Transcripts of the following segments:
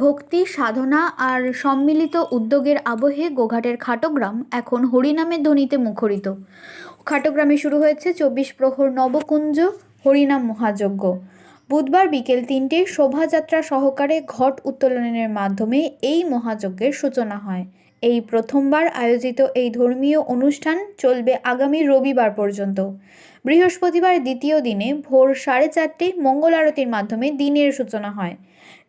ভক্তি, সাধনা আর সম্মিলিত উদ্যোগের আবহে গোঘাটের খাটোগ্রাম এখন হরিনামের ধ্বনিতে মুখরিত। খাটোগ্রামে শুরু হয়েছে 24 প্রহর নবকুঞ্জ হরিনাম মহাযজ্ঞ। বুধবার বিকেল 3টে শোভাযাত্রা সহকারে ঘট উত্তোলনের মাধ্যমে এই মহাযজ্ঞের সূচনা হয়। এই প্রথমবার আয়োজিত এই ধর্মীয় অনুষ্ঠান চলবে আগামী রবিবার পর্যন্ত। বৃহস্পতিবার দ্বিতীয় দিনে ভোর 4:30 মঙ্গল আরতির মাধ্যমে দিনের সূচনা হয়।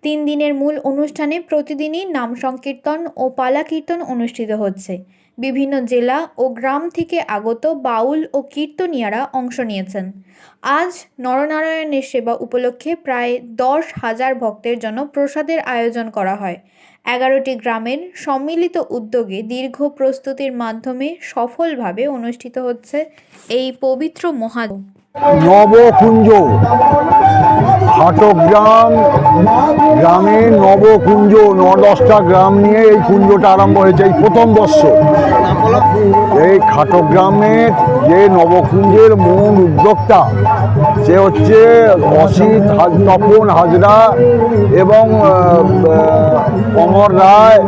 3 দিনের মূল অনুষ্ঠানে প্রতিদিনই নাম সংকীর্তন ও পালা কীর্তন অনুষ্ঠিত হচ্ছে। বিভিন্ন জেলা ও গ্রাম থেকে আগত বাউল ও কীর্তনিয়ারা অংশ নিয়েছেন। আজ নরনারায়ণের সেবা উপলক্ষে প্রায় 10,000 ভক্তের জন্য প্রসাদের আয়োজন করা হয়। 11টি গ্রামের সম্মিলিত উদ্যোগে দীর্ঘ প্রস্তুতির মাধ্যমে সফলভাবে অনুষ্ঠিত হচ্ছে এই পবিত্র মহাযজ্ঞ। নবকুঞ্জ খাটোগ্রাম গ্রামে নবকুঞ্জ 9-10টা গ্রাম নিয়ে এই কুঞ্জটা আরম্ভ হয়েছে এই প্রথম বর্ষ। এই খাটোগ্রামের যে নবকুঞ্জের মূল উদ্যোক্তা সে হচ্ছে অসিত তপন হাজরা এবং অমর রায়,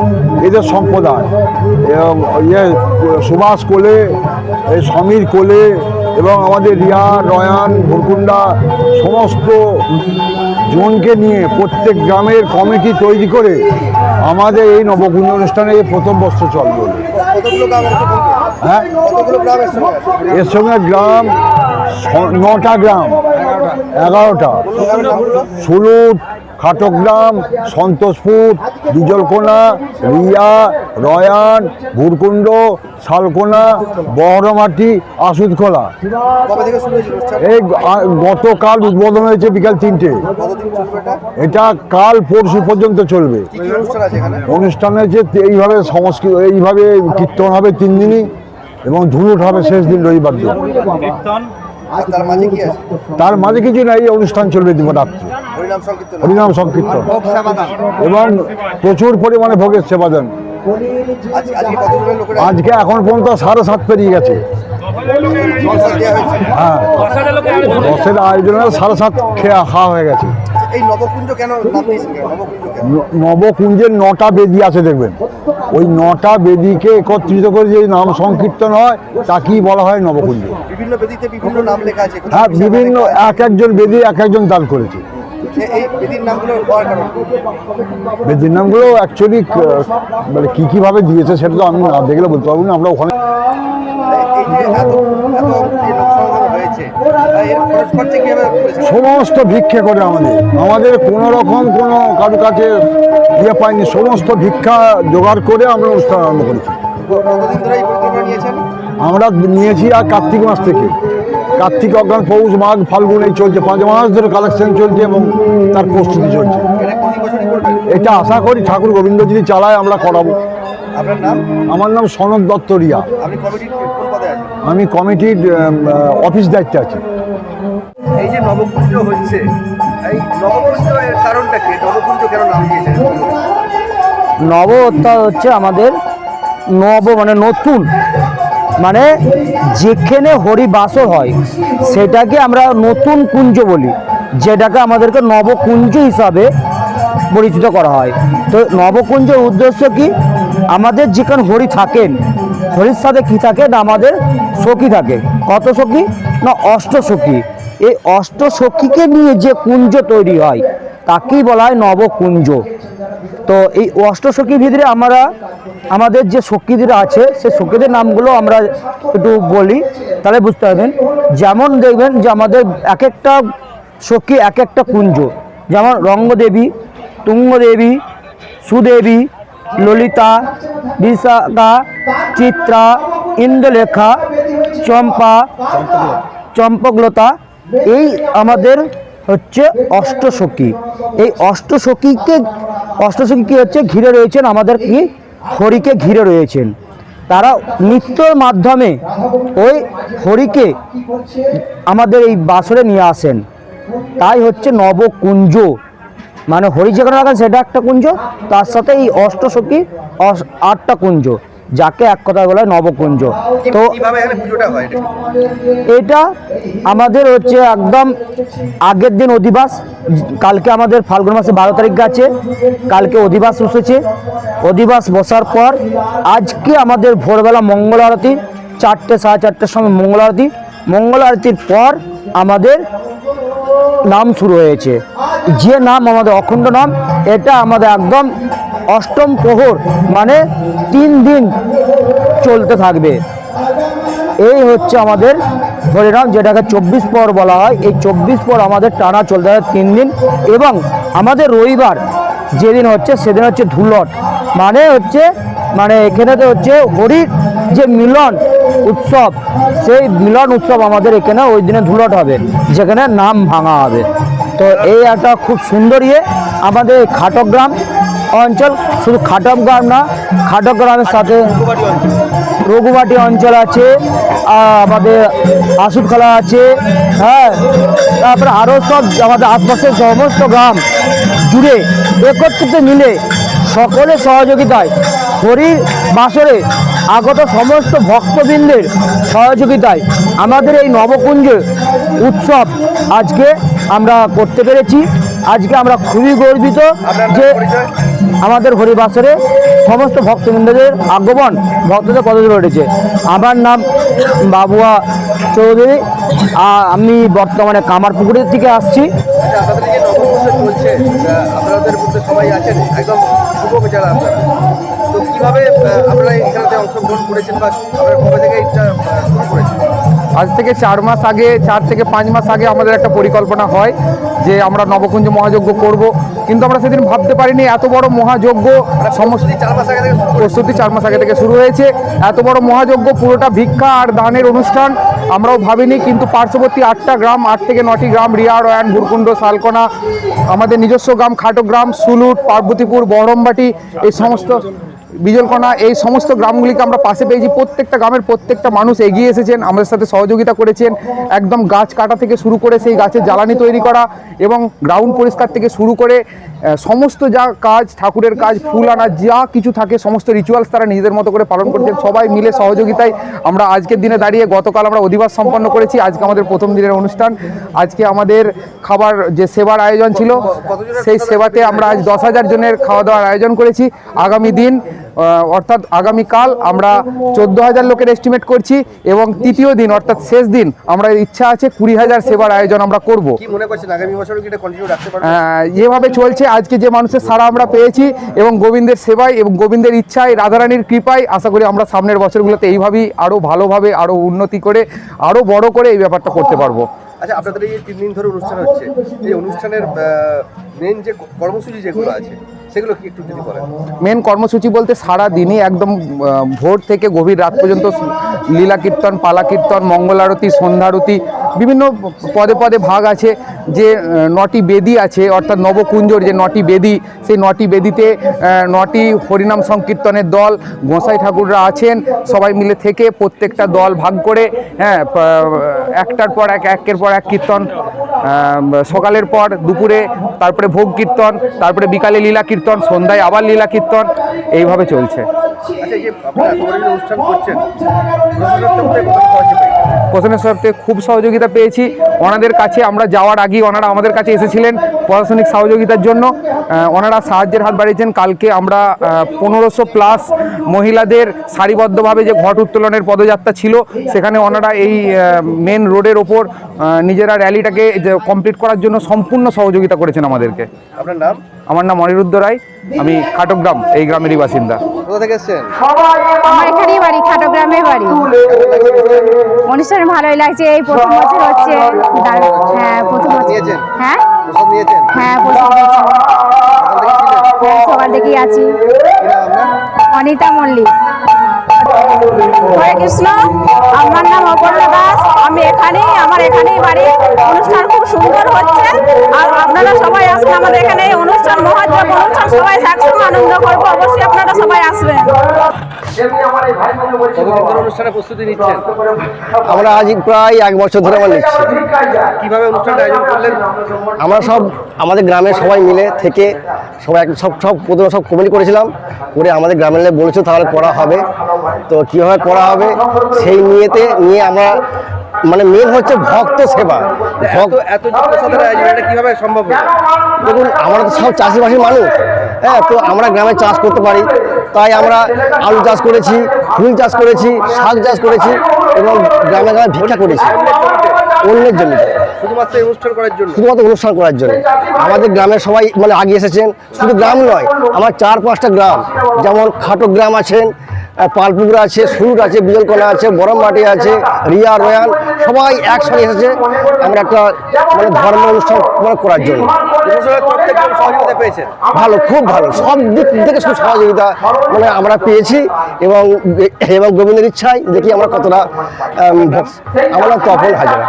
এদের সম্প্রদায়, সুভাষ কোলে, সমীর কোলে এবং আমাদের রিয়া, রয়ান, ভুরকুন্ডা সমস্ত জনকে নিয়ে প্রত্যেক গ্রামের কমিটি তৈরি করে আমাদের এই নবকুঞ্জ অনুষ্ঠানে প্রথম বর্ষ চলবে। হ্যাঁ, এর সঙ্গে গ্রাম 9টা গ্রাম, 11টা সুলুট, খাটোগ্রাম, সন্তোষপুর, বিজলকোনা, রিয়া, রয়ান, ভুরকুণ্ড, শালকোনা, বহরমাটি, আসুদখোলা। এই গতকাল উদ্বোধন হয়েছে বিকাল 3টে। এটা কাল পরশু পর্যন্ত চলবে। অনুষ্ঠান হয়েছে এইভাবে সংস্কৃত, এইভাবে কীর্তন হবে 3 দিনই এবং ধুলুট হবে শেষ দিন রবিবার দিন। তার মাঝে কিছু নাই, অনুষ্ঠান চলবে দিবরাত্রি, হরিনাম সংকীর্তন এবং প্রচুর পরিমাণে ভোগের সেবাদান। আজকে এখন পর্যন্ত 7:30 পেরিয়ে গেছে। হ্যাঁ, দশের আয়োজনে 7:30 খাওয়া হয়ে গেছে। এই নবকুঞ্জ কেন নাম দিয়েছেন? নবকুঞ্জের 9টা বেদি আছে দেখবেন, ওই 9টা বেদিকে একত্রিত করে যে নাম সংকীর্তন হয় তাকেই বলা হয় নবকুঞ্জ। বিভিন্ন বেদিতে বিভিন্ন নাম লেখা আছে। হ্যাঁ, বিভিন্ন একজন বেদি একজন দান করেছে। এই বেদির নামগুলো হওয়ার কারণ? বেদির নামগুলো অ্যাকচুয়ালি মানে কী ভাবে দিয়েছে সেটা তো আমি না দেখলে বলতে পারবো না। আমরা ওখানে সমস্ত ভিক্ষে করে আমাদের কোনো রকম কোনো কারো কাছে ইয়ে পাইনি, সমস্ত ভিক্ষা জোগাড় করে আমরা অনুষ্ঠান আরম্ভ করেছি। আমরা নিয়েছি আর কার্তিক মাস থেকে, কার্তিক, অগ্রহায়ণ, পৌষ, মাঘ, ফাল্গুন এই চলছে, 5 মাস ধরে কালেকশন চলছে এবং তার প্রস্তুতি চলছে। এটা আশা করি ঠাকুর গোবিন্দ যদি চালায় আমরা করাবো। আমার নাম সনদ দত্ত রিয়া, আমি কমিটির অফিস দায়িত্বে আছি। এই যে নবকুঞ্জ হচ্ছে, এই নবকুঞ্জের কারণটা কি? নবকুঞ্জ কেন নাম দিয়েছেন? নব হচ্ছে আমাদের নব মানে নতুন, মানে যেখানে হরিবাসর হয় সেটাকে আমরা নতুন কুঞ্জ বলি, যেটাকে আমাদেরকে নবকুঞ্জ হিসাবে পরিচিত করা হয়। তো নবকুঞ্জের উদ্দেশ্য কি? আমাদের যেখানে হরি থাকেন, হরির সাথে কী থাকে না, আমাদের সখী থাকে। কত সখী না? 8 সখী। এই 8 সখীকে নিয়ে যে কুঞ্জ তৈরি হয় তাকেই বলা হয় নবকুঞ্জ। তো এই 8 সখীর ভিতরে আমরা আমাদের যে সখীদের আছে সেই সখীদের নামগুলো আমরা একটু বলি, তাহলে বুঝতে পারবেন। যেমন দেখবেন যে আমাদের এক একটা সখী এক একটা কুঞ্জ, যেমন রঙ্গদেবী, তুঙ্গদেবী, সুদেবী, ললিতা, বিশাখা, চিত্রা, ইন্দ্রলেখা, চম্পা, চম্পকলতা, এই আমাদের হচ্ছে 8 সখী। এই 8 সখী কি হচ্ছে ঘিরে রয়েছেন, আমাদের কি হরিকে ঘিরে রয়েছেন। তারা নৃত্যের মাধ্যমে ওই হরিকে আমাদের এই বাসরে নিয়ে আসেন, তাই হচ্ছে নবকুঞ্জ। মানে হরি যেখানে রাখেন সেটা একটা কুঞ্জ, তার সাথে এই 8 সখী 8টা কুঞ্জ। যাকে এক কথা বলা হয় নবকুঞ্জ। তো কিভাবে এখানে পুজোটা হয় এটা? এটা আমাদের হচ্ছে একদম আগের দিন অধিবাস, কালকে আমাদের ফাল্গুন মাসে 12 তারিখ গেছে, কালকে অধিবাস বসেছে। অধিবাস বসার পর আজকে আমাদের ভোরবেলা মঙ্গল আরতি, 4টে সাড়ে 4টের সময় মঙ্গল আরতি। মঙ্গল আরতির পর আমাদের নাম শুরু হয়েছে, যে নাম আমাদের অখণ্ড নাম। এটা আমাদের একদম অষ্টম প্রহর, মানে 3 দিন চলতে থাকবে। এই হচ্ছে আমাদের হরিনাম, যেটাকে 24 প্রহর বলা হয়। এই 24 প্রহর আমাদের টানা চলতে থাকে 3 দিন। এবং আমাদের রবিবার যেদিন হচ্ছে সেদিন হচ্ছে ধুলট, মানে এখানেতে হচ্ছে হরির যে মিলন উৎসব, সেই মিলন উৎসব আমাদের এখানে ওই দিনে ধুলট হবে, যেখানে নাম ভাঙা হবে। তো এই একটা খুব সুন্দর আমাদের খাটগ্রাম অঞ্চল, শুধু খাটগ্রাম না, খাটগ্রামের সাথে রঘুবাটি অঞ্চল আছে, আমাদের আসুদখোলা আছে, হ্যাঁ, তারপরে আরও সব আমাদের আশপাশের সমস্ত গ্রাম জুড়ে একত্রিত মিলে সকলের সহযোগিতায় হরির বাসরে আগত সমস্ত ভক্তবৃন্দের সহযোগিতায় আমাদের এই নবকুঞ্জ উৎসব আজকে আমরা করতে পেরেছি। আজকে আমরা খুবই গর্বিত যে আমাদের হরিবাসরে সমস্ত ভক্তবৃন্দদের আগমন ভক্তদের পদে উঠেছে। আমার নাম বাবুয়া চৌধুরী, আমি বর্তমানে কামারপুকুরের থেকে আসছি। আপনাদের যে নববর্ষ চলছে, আপনাদের মধ্যে সবাই আছেন একদম যুবক যারা আপনারা, তো কিভাবে আপনারা এখানে অংশগ্রহণ করেছেন বা আপনারা কবে থেকে এটা শুরু করেছেন? আজ থেকে 4 মাস আগে, 4 থেকে 5 মাস আগে আমাদের একটা পরিকল্পনা হয় যে আমরা নবকুঞ্জ মহাযজ্ঞ করব, কিন্তু আমরা সেদিন ভাবতে পারিনি এত বড় মহাযজ্ঞ। সমস্ত 4 মাস আগে থেকে প্রস্তুতি 4 মাস আগে থেকে শুরু হয়েছে। এত বড় মহাযজ্ঞ, পুরোটা ভিক্ষা আর দানের অনুষ্ঠান আমরাও ভাবিনি, কিন্তু পার্শ্ববর্তী 8টা গ্রাম, 8 থেকে 9টি গ্রাম, রিয়া, রয়ান, ভুরকুণ্ড, শালকোনা, আমাদের নিজস্ব গ্রাম খাটগ্রাম, সুলুট, পার্বতীপুর, বহরমবাটি, এই সমস্ত বিজলকোনা, এই সমস্ত গ্রামগুলিকে আমরা পাশে পেয়েছি। প্রত্যেকটা গ্রামের প্রত্যেকটা মানুষ এগিয়ে এসেছেন, আমাদের সাথে সহযোগিতা করেছেন। একদম গাছ কাটা থেকে শুরু করে সেই গাছের জ্বালানি তৈরি করা এবং গ্রাউন্ড পরিষ্কার থেকে শুরু করে সমস্ত যা কাজ, ঠাকুরের কাজ, ফুল আনা, যা কিছু থাকে সমস্ত রিচুয়ালস তারা নিজেদের মতো করে পালন করছেন। সবাই মিলে সহযোগিতায় আমরা আজকের দিনে দাঁড়িয়ে, গতকাল আমরা অধিবাস সম্পন্ন করেছি, আজকে আমাদের প্রথম দিনের অনুষ্ঠান। আজকে আমাদের খাবার যে সেবার আয়োজন ছিল, সেই সেবাতে আমরা আজ 10,000 জনের খাওয়া দাওয়ার আয়োজন করেছি। আগামী দিন অর্থাৎ আগামীকাল আমরা 14,000 লোকের এস্টিমেট করছি এবং তৃতীয় দিন অর্থাৎ শেষ দিন আমরা ইচ্ছা আছে 20,000 সেবার আয়োজন আমরা করব। কি মনে করছেন আগামী বছরও কি এটা কন্টিনিউ রাখতে পারবেন? যেভাবে চলছে আজকে যে মানুষের সাড়া আমরা পেয়েছি এবং গোবিন্দের সেবায় এবং গোবিন্দের ইচ্ছায়, রাধারানীর কৃপায় আশা করি আমরা সামনের বছরগুলোতে এইভাবেই আরও ভালোভাবে, আরও উন্নতি করে, আরও বড় করে এই ব্যাপারটা করতে পারবো। আচ্ছা, আপনাদের এই 3 দিন ধরে অনুষ্ঠান হচ্ছে, এই অনুষ্ঠানের মেন যে কর্মসূচি যেগুলো আছে সেগুলো কি একটু যদি বলেন? মেন কর্মসূচি বলতে সারা দিনই একদম ভোর থেকে গভীর রাত পর্যন্ত লীলা কীর্তন, পালা কীর্তন, মঙ্গল আরতি, সন্ধ্যারতি, বিভিন্ন পদে পদে ভাগ আছে। যে 9টি বেদি আছে, অর্থাৎ নবকুঞ্জর যে 9টি বেদি, সেই 9টি বেদিতে 9টি হরিনাম সংকীর্তনের দল, গোঁসাই ঠাকুররা আছেন, সবাই মিলে থেকে প্রত্যেকটা দল ভাগ করে, হ্যাঁ, একটার পর একের পর এক কীর্তন, সকালের পর দুপুরে, তারপরে ভোগ কীর্তন, তারপরে বিকালে লীলা কীর্তন, সন্ধ্যায় আবার লীলা কীর্তন, এইভাবে চলছে। আচ্ছা, এই যে আপনারা এত বড় অনুষ্ঠান করছেন, প্রশাসনের তরফ থেকে খুব সহযোগিতা পেয়েছি। ওনাদের কাছে আমরা যাওয়ার আগেই ওনারা আমাদের কাছে এসেছিলেন প্রশাসনিক সহযোগিতার জন্য। ওনারা সাহায্যের হাত বাড়িয়েছেন। কালকে আমরা 1500+ মহিলাদের সারিবদ্ধভাবে যে ঘট উত্তোলনের পদযাত্রা ছিল, সেখানে ওনারা এই মেন রোডের ওপর নিজেরা র্যালিটাকে কমপ্লিট করার জন্য সম্পূর্ণ সহযোগিতা করেছেন আমাদেরকে। আপনার নাম? আমার নাম অনিরুদ্ধ রায়, আমি খাটগ্রাম এই গ্রামেরই বাসিন্দা। কোথা থেকে এসেছেন? আমার এখানেই বাড়ি, খাটগ্রামে বাড়ি। অনুষ্ঠান ভালোই লাগছে, এই প্রথম বছর হচ্ছে। হ্যাঁ, প্রথম বছর। হ্যাঁ প্রসাদ নিয়েছেন? হ্যাঁ, প্রসাদ নিয়েছি। সকাল থেকেই আছি। অনিতা মল্লিক। হরে কৃষ্ণ, আমার নাম অপর্ণা দাস, আমি আমার এখানেই বাড়ি। অনুষ্ঠান খুব সুন্দর হচ্ছে, আর আপনারা সবাই আসবেন আমাদের এখানে। অনুষ্ঠান মহাযজ্ঞ অনুষ্ঠান, সবাই একসঙ্গে আনন্দ করবো, অবশ্যই আপনারা সবাই আসবেন। কতদিন ধরে অনুষ্ঠানের প্রস্তুতি নিচ্ছেন? আমরা আজ প্রায় 1 বছর ধরে আমরা নিচ্ছি। কিভাবে অনুষ্ঠানটা আয়োজন করলেন? আমরা সব আমাদের গ্রামের সবাই মিলে থেকে সবাই সব প্রথমে সব কমিটি করেছিলাম, করে আমাদের গ্রামের লোক বলেছে তাহলে করা হবে। তো কীভাবে করা হবে সেই নিয়ে আমরা মানে মেন হচ্ছে ভক্ত সেবা। এত জনসাধারণের আয়োজন, এটা কিভাবে সম্ভব হলো? দেখুন আমরা তো সব চাষিবাসী মানুষ, হ্যাঁ, তো আমরা গ্রামে চাষ করতে পারি, তাই আমরা আলু চাষ করেছি, ফুল চাষ করেছি, শাক চাষ করেছি এবং গ্রামে গ্রামে ভিক্ষা করেছি অন্যের জন্য, শুধুমাত্র এই অনুষ্ঠান করার জন্য? শুধুমাত্র অনুষ্ঠান করার জন্য। আমাদের গ্রামের সবাই মানে আগে এসেছেন, শুধু গ্রাম নয়, আমার 4-5টা গ্রাম, যেমন খাটো গ্রাম আছেন, পালপুকুর আছে, সুর আছে, বিজলকোনা আছে, বরমমাটি আছে, রিয়া রয়ান, সবাই একসঙ্গে এসেছে আমরা একটা মানে ধর্ম অনুষ্ঠান করার জন্য। প্রশাসনের তরফ থেকে কোনো সহযোগিতা পেয়েছেন? ভালো, খুব ভালো, সব দিক থেকে সহযোগিতা মানে আমরা পেয়েছি এবং গোবিন্দের ইচ্ছায় দেখি আমরা কতটা আমরা তপন হাজারা।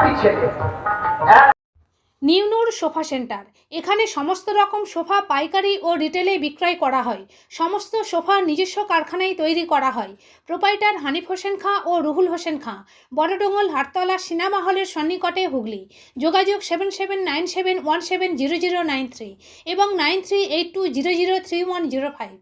নিউনুর সোফা সেন্টার, এখানে সমস্ত রকম সোফা পাইকারি ও রিটেলে বিক্রয় করা হয়। সমস্ত সোফা নিজস্ব কারখানায় তৈরি করা হয়। প্রোপাইটার হানিফ হোসেন খাঁ ও রুহুল হোসেন খাঁ, বড়ডোঙ্গল হাটতলা সিনেমা হলের সন্নিকটে, হুগলি। যোগাযোগ 7797170093 এবং 9382003105।